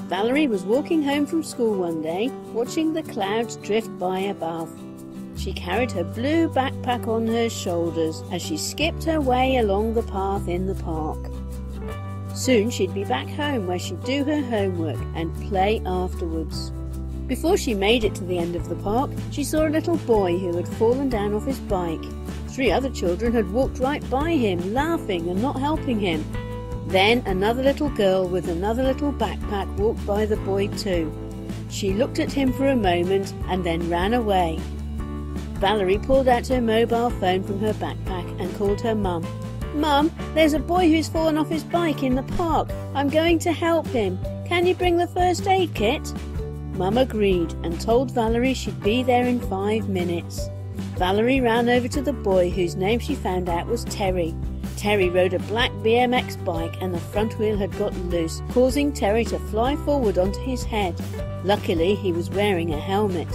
Valerie was walking home from school one day, watching the clouds drift by above. She carried her blue backpack on her shoulders as she skipped her way along the path in the park. Soon she'd be back home where she'd do her homework and play afterwards. Before she made it to the end of the park, she saw a little boy who had fallen down off his bike. 3 other children had walked right by him, laughing and not helping him. Then another little girl with another little backpack walked by the boy too. She looked at him for a moment and then ran away. Valerie pulled out her mobile phone from her backpack and called her mum. "Mum, there's a boy who's fallen off his bike in the park. I'm going to help him. Can you bring the first aid kit?" Mum agreed and told Valerie she'd be there in 5 minutes. Valerie ran over to the boy whose name she found out was Terry. Terry rode a black BMX bike and the front wheel had got loose, causing Terry to fly forward onto his head. Luckily, he was wearing a helmet.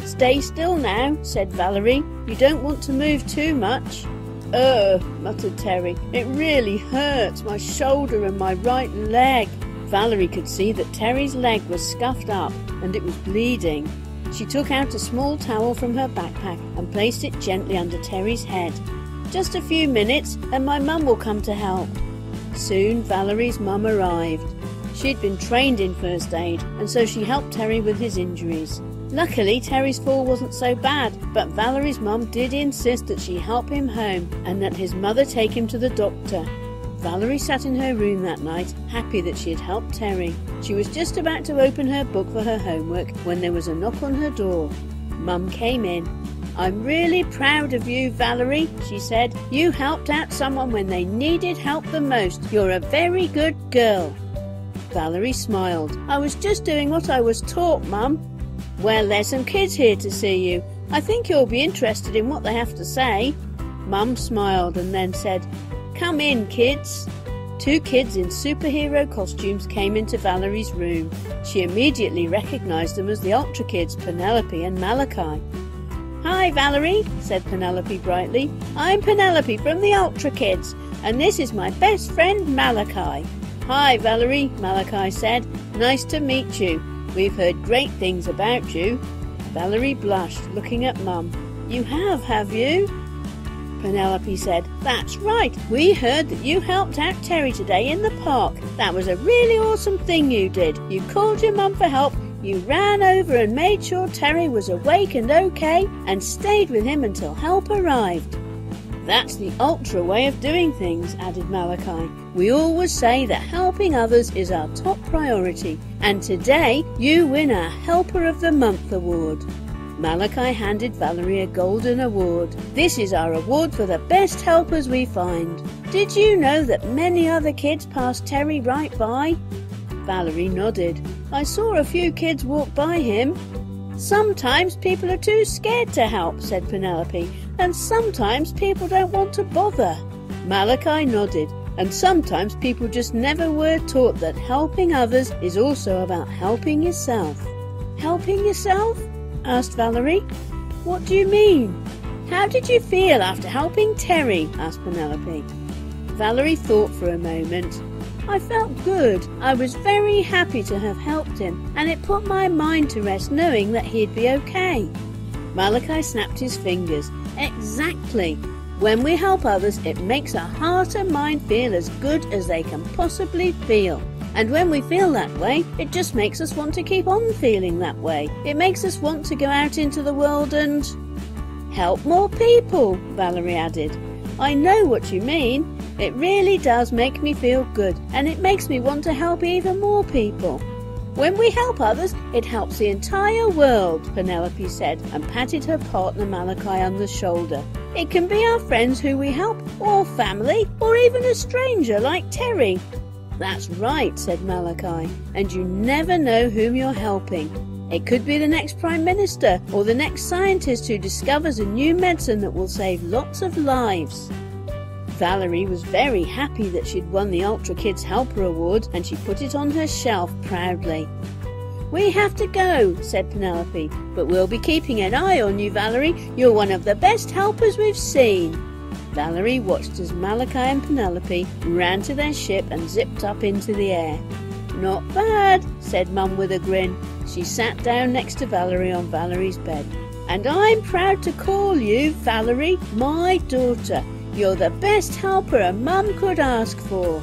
"Stay still now," said Valerie. "You don't want to move too much." Muttered Terry. "It really hurts, my shoulder and my right leg." Valerie could see that Terry's leg was scuffed up and it was bleeding. She took out a small towel from her backpack and placed it gently under Terry's head. "Just a few minutes and my mum will come to help." Soon Valerie's mum arrived. She'd been trained in first aid and so she helped Terry with his injuries. Luckily Terry's fall wasn't so bad, but Valerie's mum did insist that she help him home and that his mother take him to the doctor. Valerie sat in her room that night, happy that she had helped Terry. She was just about to open her book for her homework when there was a knock on her door. Mum came in. "I'm really proud of you, Valerie," she said. "You helped out someone when they needed help the most. You're a very good girl." Valerie smiled. "I was just doing what I was taught, Mum." "Well, there's some kids here to see you. I think you'll be interested in what they have to say." Mum smiled and then said, "Come in, kids." 2 kids in superhero costumes came into Valerie's room. She immediately recognised them as the UltraKids, Penelope and Malachi. "Hi, Valerie," said Penelope brightly. "I'm Penelope from the UltraKids, and this is my best friend Malachi." "Hi, Valerie," Malachi said. "Nice to meet you. We've heard great things about you." Valerie blushed, looking at Mum. "You have you?" Penelope said, "That's right. We heard that you helped out Terry today in the park. That was a really awesome thing you did. You called your mum for help, you ran over and made sure Terry was awake and okay, and stayed with him until help arrived." "That's the Ultra way of doing things," added Malachi. "We always say that helping others is our top priority, and today you win our Helper of the Month award." Malachi handed Valerie a golden award. "This is our award for the best helpers we find. Did you know that many other kids passed Terry right by?" Valerie nodded. "I saw a few kids walk by him." "Sometimes people are too scared to help," said Penelope, "and sometimes people don't want to bother." Malachi nodded. "And sometimes people just never were taught that helping others is also about helping yourself." "Helping yourself?" asked Valerie. "What do you mean?" "How did you feel after helping Terry?" asked Penelope. Valerie thought for a moment. "I felt good. I was very happy to have helped him, and it put my mind to rest knowing that he'd be okay." Malachi snapped his fingers. "Exactly. When we help others, it makes our heart and mind feel as good as they can possibly feel. And when we feel that way, it just makes us want to keep on feeling that way. It makes us want to go out into the world and help more people," Valerie added. "I know what you mean. It really does make me feel good, and it makes me want to help even more people." "When we help others, it helps the entire world," Penelope said, and patted her partner Malachi on the shoulder. "It can be our friends who we help, or family, or even a stranger like Terry." "That's right," said Malachi, "and you never know whom you're helping. It could be the next Prime Minister or the next scientist who discovers a new medicine that will save lots of lives." Valerie was very happy that she'd won the UltraKids Helper Award, and she put it on her shelf proudly. "We have to go," said Penelope, "but we'll be keeping an eye on you, Valerie. You're one of the best helpers we've seen." Valerie watched as Malachi and Penelope ran to their ship and zipped up into the air. "Not bad," said Mum with a grin. She sat down next to Valerie on Valerie's bed. "And I'm proud to call you, Valerie, my daughter. You're the best helper a mum could ask for."